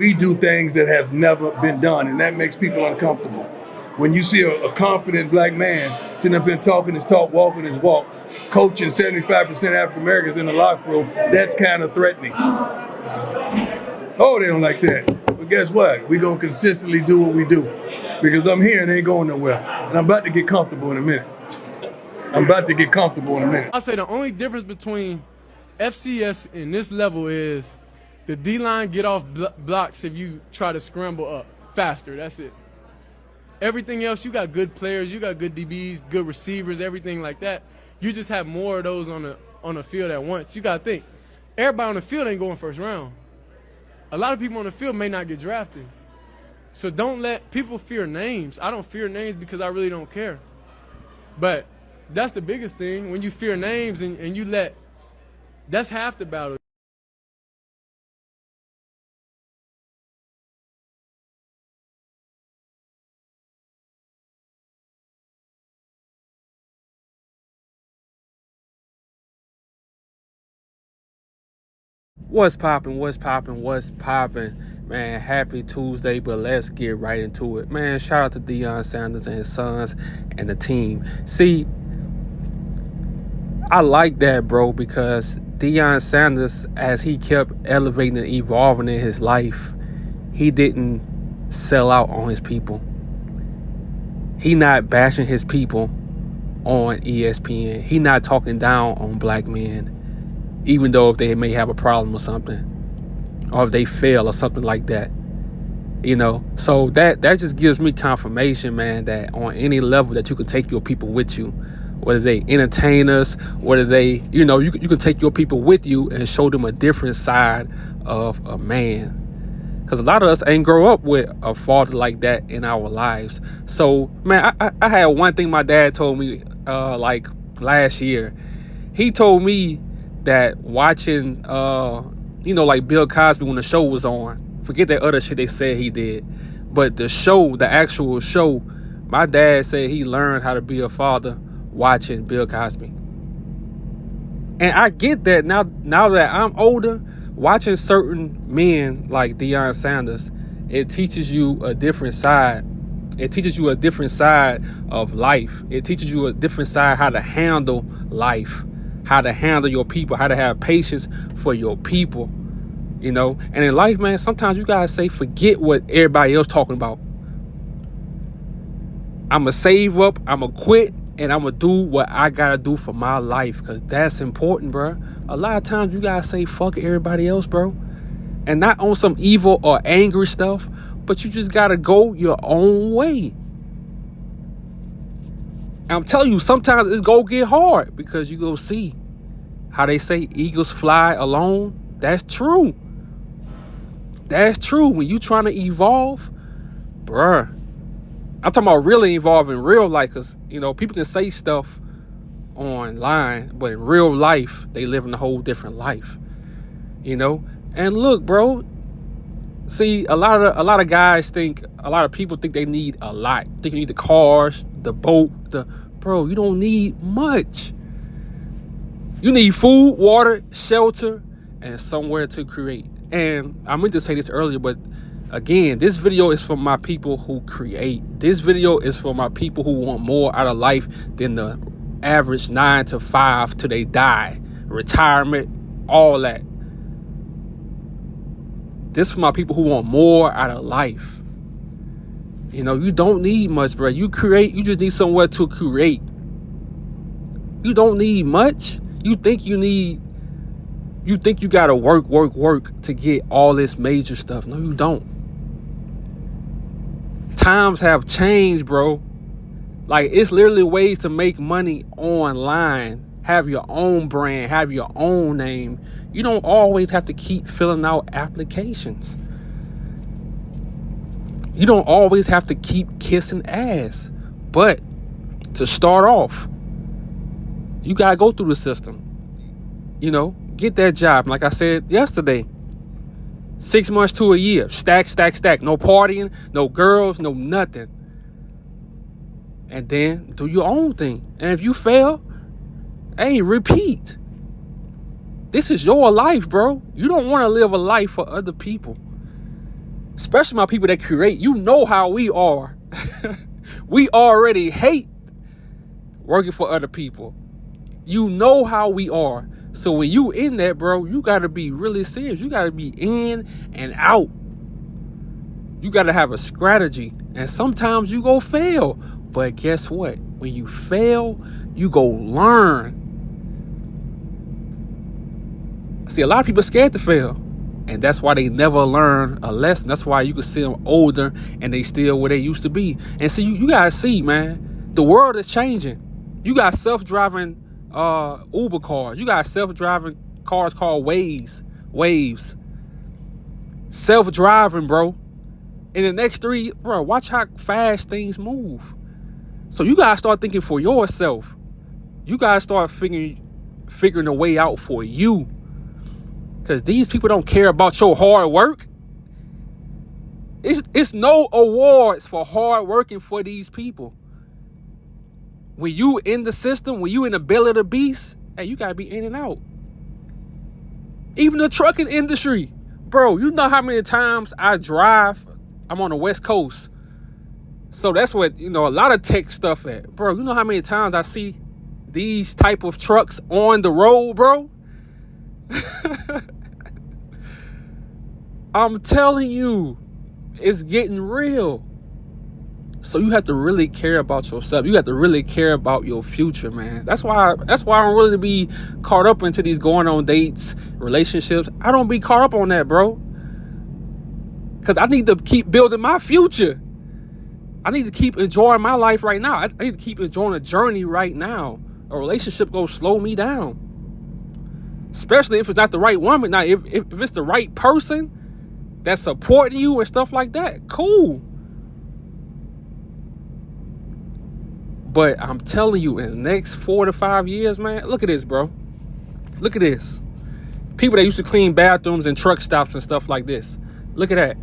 We do things that have never been done, and that makes people uncomfortable. When you see a confident black man sitting up here talking his talk, walking his walk, coaching 75% African Americans in the locker room, that's kind of threatening. Oh, they don't like that. But guess what? We're going to consistently do what we do because I'm here and ain't going nowhere. And I'm about to get comfortable in a minute. I'll say the only difference between FCS and this level is the D-line get off blocks if you try to scramble up faster. That's it. Everything else, you got good players, you got good DBs, good receivers, everything like that. You just have more of those on the field at once. You got to think, everybody on the field ain't going first round. A lot of people on the field may not get drafted. So don't let people fear names. I don't fear names because I really don't care. But that's the biggest thing. When you fear names and you let, that's half the battle. What's poppin', man? Happy Tuesday, but let's get right into it. Man, shout out to Deion Sanders and his sons and the team. See, I like that, bro, because Deion Sanders, as he kept elevating and evolving in his life, he didn't sell out on his people. He not bashing his people on ESPN. He not talking down on black men, even though if they may have a problem or something, or if they fail or something like that, you know. So that just gives me confirmation, man, that on any level that you can take your people with you, whether they entertainers, whether they, you know, you can take your people with you and show them a different side of a man. Because a lot of us ain't grow up with a father like that in our lives. So, man, I had one thing my dad told me like last year. He told me that watching, like Bill Cosby when the show was on, forget that other shit they said he did, but the show, the actual show, my dad said he learned how to be a father watching Bill Cosby. And I get that now that I'm older, watching certain men like Deion Sanders, it teaches you a different side. It teaches you a different side of life. It teaches you a different side how to handle life, how to handle your people, how to have patience for your people, you know. And in life, man, sometimes you gotta say, forget what everybody else talking about. I'ma save up, I'ma quit, and I'ma do what I gotta do for my life, because that's important, bro. A lot of times you gotta say fuck everybody else, bro. And not on some evil or angry stuff, but you just gotta go your own way. And I'm telling you, sometimes it's gonna get hard, because you go see how they say eagles fly alone. That's true. That's true. When you trying to evolve, bruh. I'm talking about really evolve in real life, because, you know, people can say stuff online, but in real life, they live in a whole different life, you know? And look, bro, see, a lot of guys think, a lot of people think they need a lot. Think you need the cars, the boat, bro, you don't need much. You need food, water, shelter, and somewhere to create. And I meant to say this earlier, but again, this video is for my people who create. This video is for my people who want more out of life than the average 9 to 5 till they die. Retirement, all that. This is for my people who want more out of life. You know, you don't need much, bro. You create, you just need somewhere to create. You don't need much. You think you gotta work to get all this major stuff. No, you don't. Times have changed, bro. Like, it's literally ways to make money online. Have your own brand, have your own name. You don't always have to keep filling out applications. You don't always have to keep kissing ass. But to start off, you gotta go through the system. You know, get that job. Like I said yesterday, 6 months to a year, stack. No partying, no girls, no nothing. And then do your own thing. And if you fail, hey, repeat. This is your life, bro. You don't want to live a life for other people. especially my people that create, you know how we are. We already hate working for other people. You know how we are. So when you in that, bro, you got to be really serious. You got to be in and out. You got to have a strategy. And sometimes you go fail. But guess what? When you fail, you go learn. See, a lot of people are scared to fail. And that's why they never learn a lesson. That's why you can see them older and they still where they used to be. And see, you got to see, man, the world is changing. You got self-driving Uber cars. You got self-driving cars called Waves. Self-driving, bro. In the next 3, bro, watch how fast things move. So you gotta start thinking for yourself. You gotta start figuring a way out for you. Because these people don't care about your hard work. It's no awards for hard working for these people. When you in the system, when you in the belly of the beast, hey, you gotta be in and out. Even the trucking industry, bro, you know how many times I drive. I'm on the West Coast. So that's what, a lot of tech stuff at. Bro, you know how many times I see these type of trucks on the road, bro? I'm telling you, it's getting real. So you have to really care about yourself. You have to really care about your future, man. That's why I don't really be caught up into these going on dates, relationships. I don't be caught up on that, bro. Because I need to keep building my future. I need to keep enjoying my life right now. I need to keep enjoying the journey right now. A relationship goes slow me down. Especially if it's not the right woman. Now, if it's the right person that's supporting you and stuff like that, cool. But I'm telling you, in the next 4 to 5 years, man, look at this, bro. Look at this. People that used to clean bathrooms and truck stops and stuff like this. Look at that.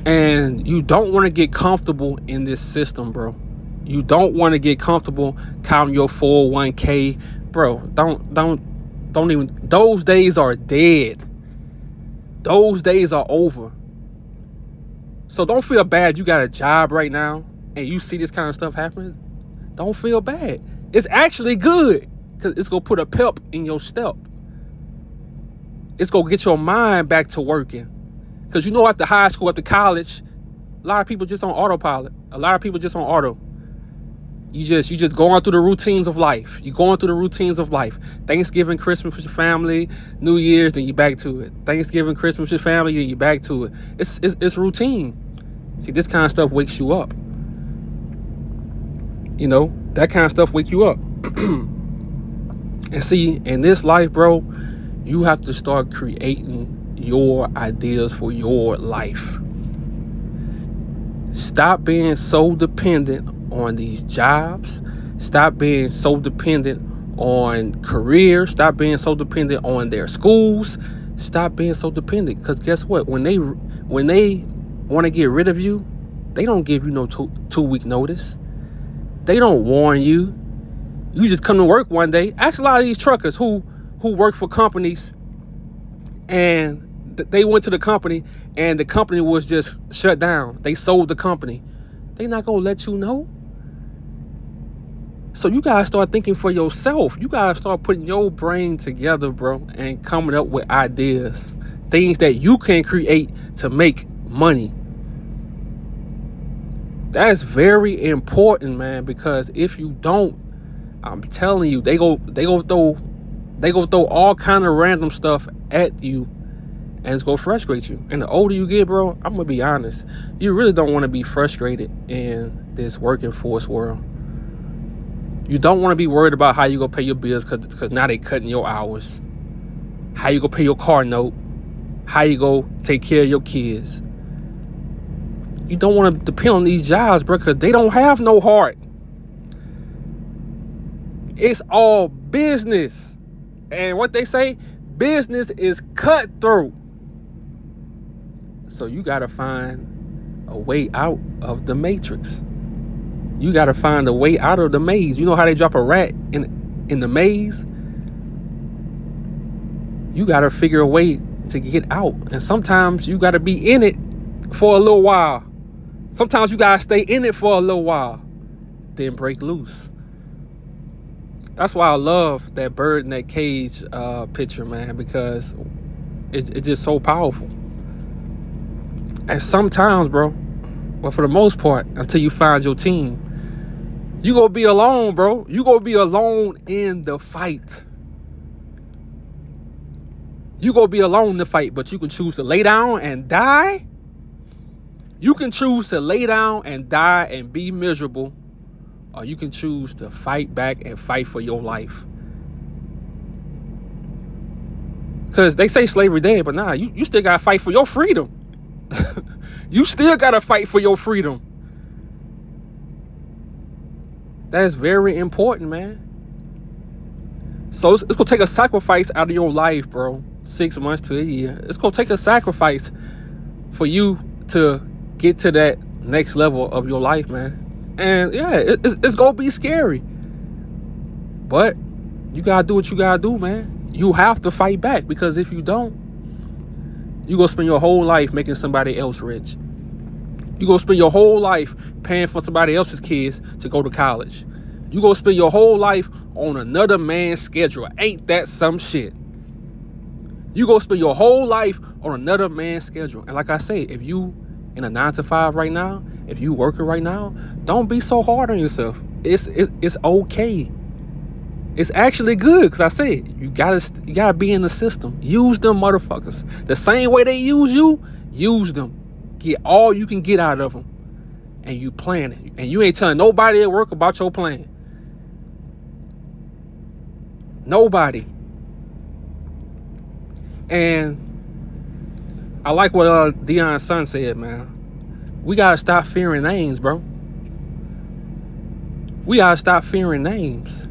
And you don't want to get comfortable in this system, bro. You don't want to get comfortable counting your 401k. Bro, don't even, those days are dead. Those days are over. So don't feel bad you got a job right now and you see this kind of stuff happening. Don't feel bad. It's actually good because it's going to put a pep in your step. It's going to get your mind back to working. Because after high school, after college, a lot of people just on autopilot. A lot of people just on auto. You just going through the routines of life. You're going through the routines of life. Thanksgiving, Christmas with your family, New Year's, then you back to it. Thanksgiving, Christmas with your family, then you back to it. It's routine. See, this kind of stuff wakes you up. That kind of stuff wakes you up. And see, in this life, bro, you have to start creating your ideas for your life. Stop being so dependent on these jobs. Stop being so dependent on careers. Stop being so dependent on their schools. Stop being so dependent. Because guess what? When they want to get rid of you, they don't give you no 2-week notice. They don't warn you. You just come to work one day. Ask a lot of these truckers who work for companies and they went to the company and the company was just shut down. They sold the company. They not gonna let you know. So you gotta start thinking for yourself. You gotta start putting your brain together, bro, and coming up with ideas, things that you can create to make money. That's very important, man, because if you don't, I'm telling you, they go throw all kind of random stuff at you. And it's going to frustrate you. And the older you get, bro, I'm going to be honest. You really don't want to be frustrated in this working force world. You don't want to be worried about how you going to pay your bills because now they cutting your hours. How you going to pay your car note. How you going to take care of your kids. You don't want to depend on these jobs, bro, because they don't have no heart. It's all business. And what they say, business is cutthroat. So you got to find a way out of the matrix. You got to find a way out of the maze. You know how they drop a rat in the maze? you got to figure a way to get out. And sometimes you got to be in it for a little while. Sometimes you got to stay in it for a little while, then break loose. That's why I love that bird in that cage picture, man, because it's just so powerful. And sometimes, bro, well, for the most part, until you find your team, you gonna be alone, bro. You gonna be alone in the fight. You gonna be alone in the fight, but you can choose to lay down and die. You can choose to lay down and die and be miserable, or you can choose to fight back and fight for your life. Because they say slavery dead, but nah, you still gotta fight for your freedom. You still gotta fight for your freedom. That's very important, man. So it's gonna take a sacrifice out of your life, bro. 6 months to a year. It's gonna take a sacrifice for you to get to that next level of your life, man. And yeah, it's gonna be scary. But you gotta do what you gotta do, man. You have to fight back, because if you don't, you're gonna spend your whole life making somebody else rich. You're gonna spend your whole life paying for somebody else's kids to go to college. You're gonna spend your whole life on another man's schedule. Ain't that some shit? You're gonna spend your whole life on another man's schedule. And like I say, if you in a 9-to-5 right now, if you working right now, don't be so hard on yourself. It's okay. It's actually good, because I said you gotta be in the system. Use them motherfuckers the same way they use you. Use them. Get all you can get out of them, and you plan it. And you ain't telling nobody at work about your plan. Nobody. And I like what Deion Sanders said, man. We gotta stop fearing names, bro. We gotta stop fearing names.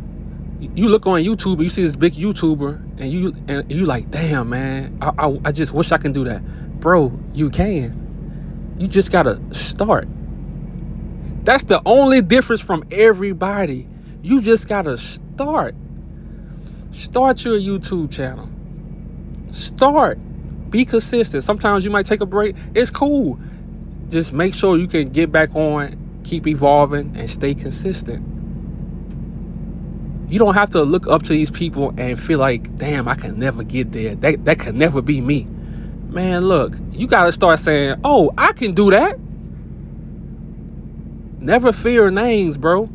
You look on YouTube, you see this big YouTuber, and you like, damn, man, I just wish I can do that. Bro, you can. You just gotta start. That's the only difference from everybody. You just gotta start. Start your YouTube channel. Start. Be consistent. Sometimes you might take a break. It's cool. Just make sure you can get back on, keep evolving, and stay consistent. You don't have to look up to these people and feel like, damn, I can never get there. That can never be me. Man, look, you gotta start saying, oh, I can do that. Never fear names, bro.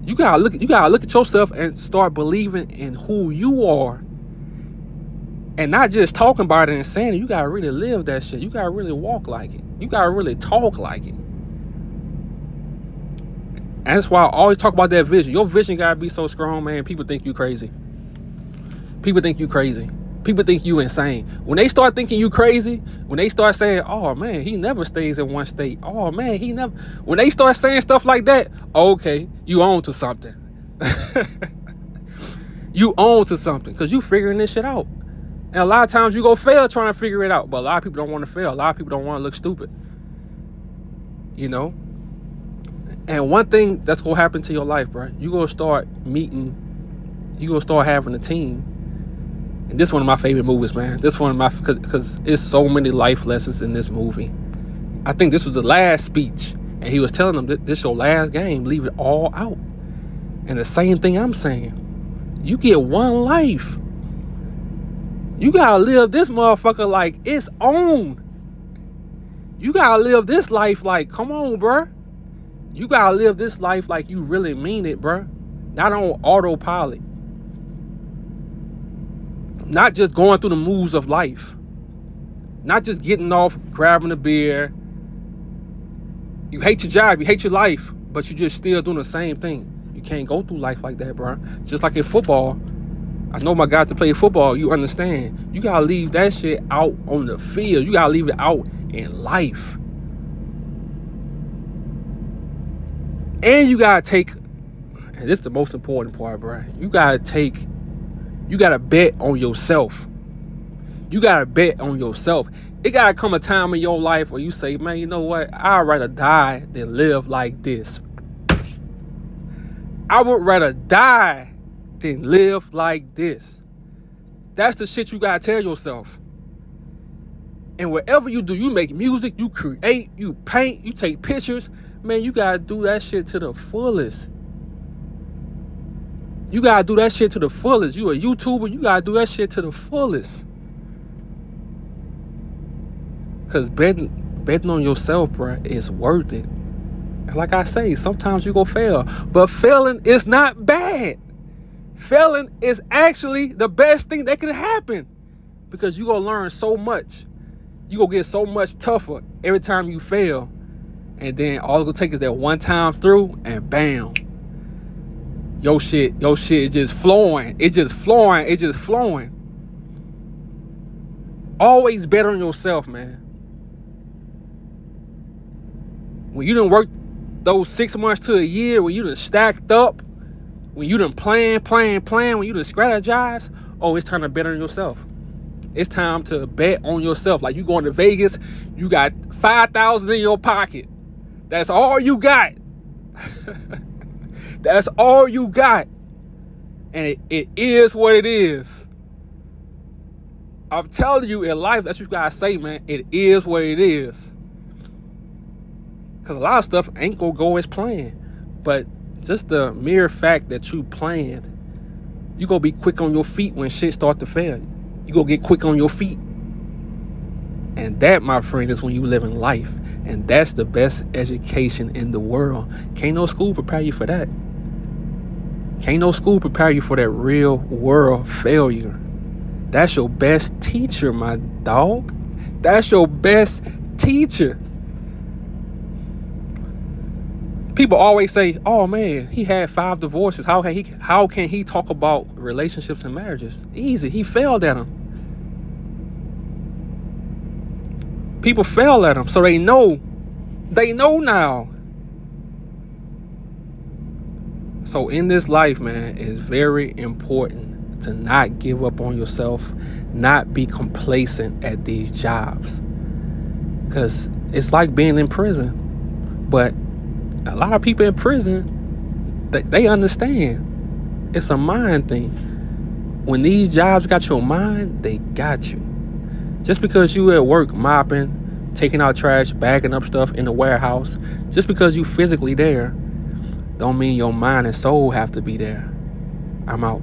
You gotta look at yourself and start believing in who you are. And not just talking about it and saying it. You gotta really live that shit. You gotta really walk like it. You gotta really talk like it. And that's why I always talk about that vision. Your vision gotta be so strong, man. People think you crazy. People think you crazy. People think you insane. When they start thinking you crazy, when they start saying, oh man, he never stays in one state. Oh man, he never. When they start saying stuff like that, okay, you on to something. You on to something, because you figuring this shit out. And a lot of times you go fail trying to figure it out. But a lot of people don't want to fail. A lot of people don't want to look stupid. You know? And one thing that's going to happen to your life, bro, you're going to start having a team. And this is one of my favorite movies, man. This one of my, because it's so many life lessons in this movie. I think this was the last speech. And he was telling them, this your last game. Leave it all out. And the same thing I'm saying. You get one life. You gotta live this motherfucker like it's on. You gotta live this life like, come on, bruh. You gotta live this life like you really mean it, bruh. Not on autopilot. Not just going through the moves of life. Not just getting off, grabbing a beer. You hate your job, you hate your life, but you just still doing the same thing. You can't go through life like that, bruh. Just like in football. I know my guys to play football, you understand. You gotta leave that shit out on the field. You gotta leave it out in life. And you gotta take, and this is the most important part, bro. You gotta bet on yourself. You gotta bet on yourself. It gotta come a time in your life where you say, man, you know what? I'd rather die than live like this. I would rather die than live like this. That's the shit you gotta tell yourself. And whatever you do, you make music, you create, you paint, you take pictures, man, you gotta do that shit to the fullest. You gotta do that shit to the fullest. You a YouTuber, you gotta do that shit to the fullest. Cause betting on yourself, bruh, is worth it. Like I say, sometimes you go fail, but failing is not bad. Failing is actually the best thing that can happen, because you gonna learn so much. You gonna get so much tougher every time you fail, and then all it's gonna take is that one time through, and bam, your shit is just flowing. It's just flowing. Always bet on yourself, man. When you done work those 6 months to a year, when you done stacked up, when you done plan, when you done strategize, oh, it's time to bet on yourself. It's time to bet on yourself. Like you going to Vegas, you got $5,000 in your pocket. That's all you got. That's all you got. And it is what it is. I'm telling you, in life, that's what you gotta say, man. It is what it is. Because a lot of stuff ain't gonna go as planned. But just the mere fact that you planned, you gonna be quick on your feet when shit start to fail. You gonna get quick on your feet. And that, my friend, is when you live in life. And that's the best education in the world. Can't no school prepare you for that. Can't no school prepare you for that real world failure. That's your best teacher, my dog. That's your best teacher. People always say, oh man, he had 5 divorces. How can he talk about relationships and marriages? Easy, he failed at them. People fail at them, so they know now. So in this life, man, it's very important to not give up on yourself, not be complacent at these jobs. Because it's like being in prison. But a lot of people in prison, they understand. It's a mind thing. When these jobs got your mind, they got you. Just because you at work mopping, taking out trash, bagging up stuff in the warehouse, just because you physically there, don't mean your mind and soul have to be there. I'm out.